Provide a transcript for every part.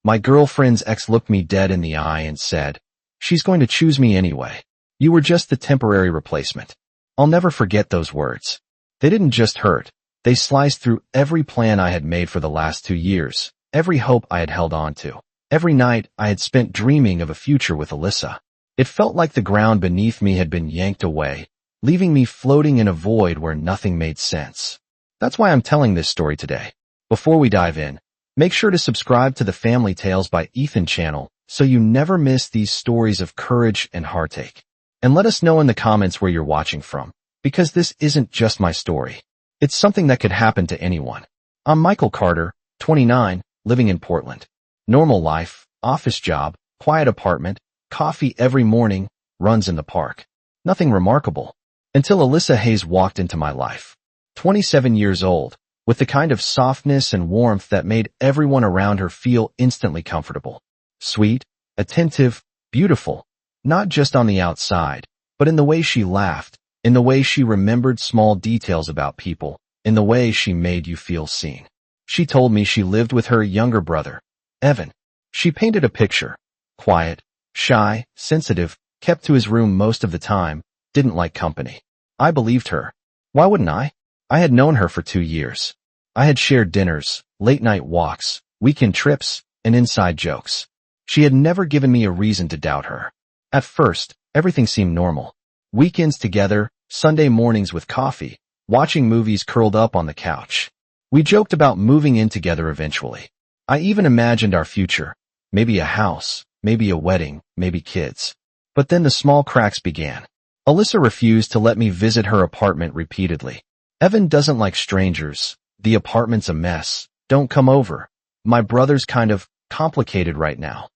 My girlfriend's ex looked me dead in the eye and said, "She's going to choose me anyway. You were just the temporary replacement." I'll never forget those words. They didn't just hurt. They sliced through every plan I had made for the last 2 years, every hope I had held on to, every night I had spent dreaming of a future with Alyssa. It felt like the ground beneath me had been yanked away, leaving me floating in a void where nothing made sense. That's why I'm telling this story today. Before we dive in, make sure to subscribe to the Family Tales by Ethan channel so you never miss these stories of courage and heartache. And let us know in the comments where you're watching from, because this isn't just my story. It's something that could happen to anyone. I'm Michael Carter, 29, living in Portland. Normal life, office job, quiet apartment, coffee every morning, runs in the park. Nothing remarkable. Until Alyssa Hayes walked into my life. 27 years old, with the kind of softness and warmth that made everyone around her feel instantly comfortable. Sweet, attentive, beautiful, not just on the outside, but in the way she laughed, in the way she remembered small details about people, in the way she made you feel seen. She told me she lived with her younger brother, Evan. She painted a picture. Quiet, shy, sensitive, kept to his room most of the time, didn't like company. I believed her. Why wouldn't I? I had known her for 2 years. I had shared dinners, late-night walks, weekend trips, and inside jokes. She had never given me a reason to doubt her. At first, everything seemed normal. Weekends together, Sunday mornings with coffee, watching movies curled up on the couch. We joked about moving in together eventually. I even imagined our future. Maybe a house, maybe a wedding, maybe kids. But then the small cracks began. Alyssa refused to let me visit her apartment repeatedly. "Evan doesn't like strangers. The apartment's a mess. Don't come over. My brother's kind of complicated right now."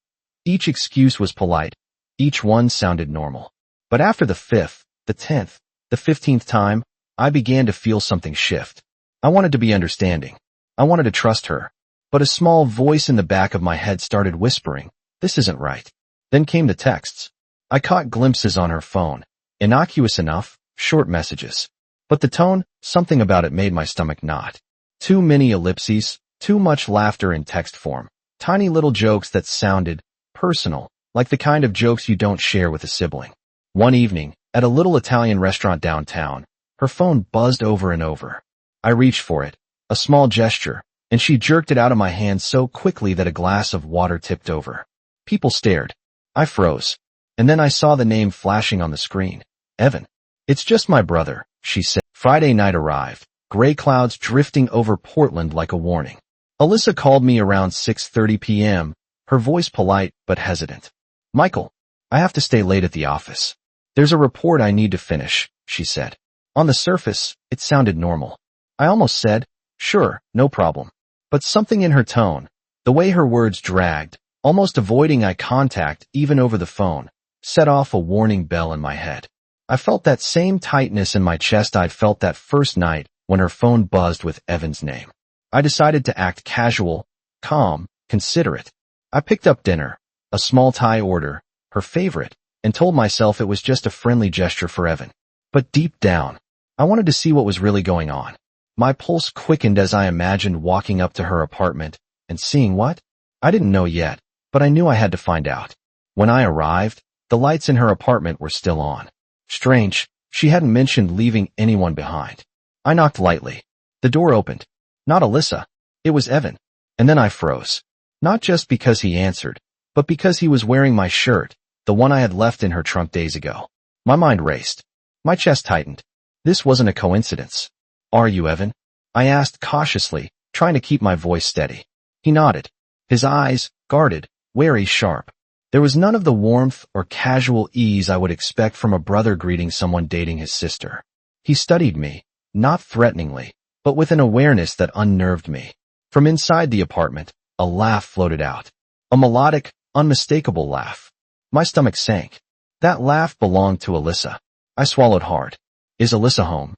Each excuse was polite. Each one sounded normal. But after the 5th, the 10th, the 15th time, I began to feel something shift. I wanted to be understanding. I wanted to trust her. But a small voice in the back of my head started whispering, "This isn't right." Then came the texts. I caught glimpses on her phone. Innocuous enough, short messages. But the tone, something about it made my stomach knot. Too many ellipses, too much laughter in text form. Tiny little jokes that sounded personal, like the kind of jokes you don't share with a sibling. One evening, at a little Italian restaurant downtown, her phone buzzed over and over. I reached for it, a small gesture, and she jerked it out of my hand so quickly that a glass of water tipped over. People stared. I froze. And then I saw the name flashing on the screen. Evan. "It's just my brother," she said. Friday night arrived, gray clouds drifting over Portland like a warning. Alyssa called me around 6:30 p.m., her voice polite but hesitant. "Michael, I have to stay late at the office. There's a report I need to finish," she said. On the surface, it sounded normal. I almost said, "Sure, no problem." But something in her tone, the way her words dragged, almost avoiding eye contact even over the phone, set off a warning bell in my head. I felt that same tightness in my chest I'd felt that first night when her phone buzzed with Evan's name. I decided to act casual, calm, considerate. I picked up dinner, a small Thai order, her favorite, and told myself it was just a friendly gesture for Evan. But deep down, I wanted to see what was really going on. My pulse quickened as I imagined walking up to her apartment and seeing what? I didn't know yet, but I knew I had to find out. When I arrived, the lights in her apartment were still on. Strange, she hadn't mentioned leaving anyone behind. I knocked lightly. The door opened. Not Alyssa. It was Evan. And then I froze. Not just because he answered, but because he was wearing my shirt, the one I had left in her trunk days ago. My mind raced. My chest tightened. This wasn't a coincidence. "Are you Evan?" I asked cautiously, trying to keep my voice steady. He nodded. His eyes, guarded, wary, sharp. There was none of the warmth or casual ease I would expect from a brother greeting someone dating his sister. He studied me, not threateningly, but with an awareness that unnerved me. From inside the apartment, a laugh floated out. A melodic, unmistakable laugh. My stomach sank. That laugh belonged to Alyssa. I swallowed hard. "Is Alyssa home?"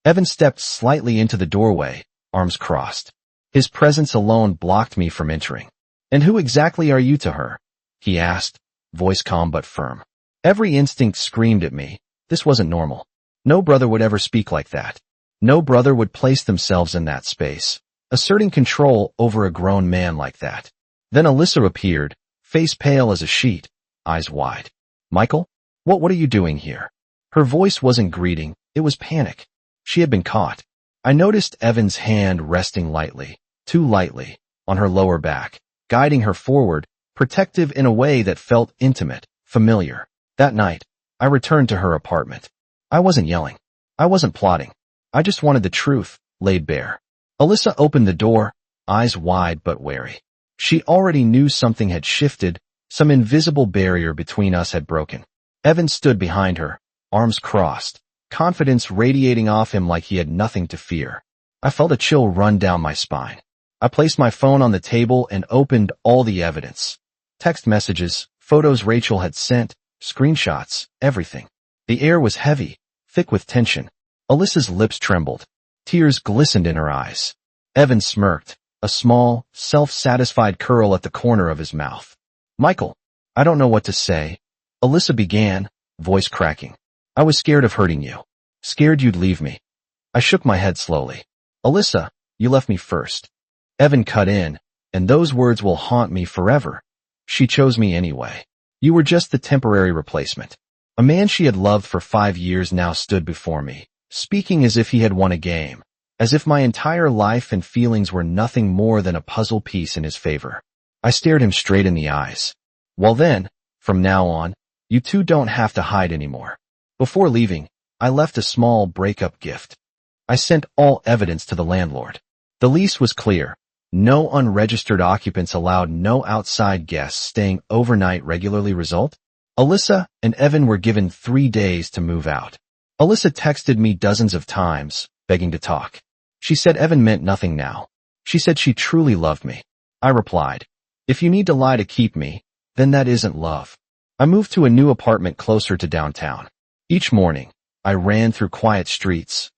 Evan stepped slightly into the doorway, arms crossed. His presence alone blocked me from entering. "And who exactly are you to her?" he asked, voice calm but firm. Every instinct screamed at me. This wasn't normal. No brother would ever speak like that. No brother would place themselves in that space, asserting control over a grown man like that. Then Alyssa appeared, face pale as a sheet, eyes wide. Michael? What are you doing here? Her voice wasn't greeting, it was panic. She had been caught. I noticed Evan's hand resting lightly, too lightly, on her lower back, guiding her forward, protective in a way that felt intimate, familiar. That night, I returned to her apartment. I wasn't yelling. I wasn't plotting. I just wanted the truth, laid bare. Alyssa opened the door, eyes wide but wary. She already knew something had shifted, some invisible barrier between us had broken. Evan stood behind her, arms crossed, confidence radiating off him like he had nothing to fear. I felt a chill run down my spine. I placed my phone on the table and opened all the evidence. Text messages, photos Rachel had sent, screenshots, everything. The air was heavy, thick with tension. Alyssa's lips trembled. Tears glistened in her eyes. Evan smirked, a small, self-satisfied curl at the corner of his mouth. Michael, I don't know what to say. Alyssa began, voice cracking. I was scared of hurting you. Scared you'd leave me. I shook my head slowly. Alyssa, you left me first. Evan cut in, and those words will haunt me forever. She chose me anyway. You were just the temporary replacement. A man she had loved for 5 years now stood before me, speaking as if he had won a game, as if my entire life and feelings were nothing more than a puzzle piece in his favor. I stared him straight in the eyes. Well then, from now on, you two don't have to hide anymore. Before leaving, I left a small breakup gift. I sent all evidence to the landlord. The lease was clear. No unregistered occupants allowed, no outside guests staying overnight regularly. Result? Alyssa and Evan were given 3 days to move out. Alyssa texted me dozens of times, begging to talk. She said Evan meant nothing now. She said she truly loved me. I replied, if you need to lie to keep me, then that isn't love. I moved to a new apartment closer to downtown. Each morning, I ran through quiet streets,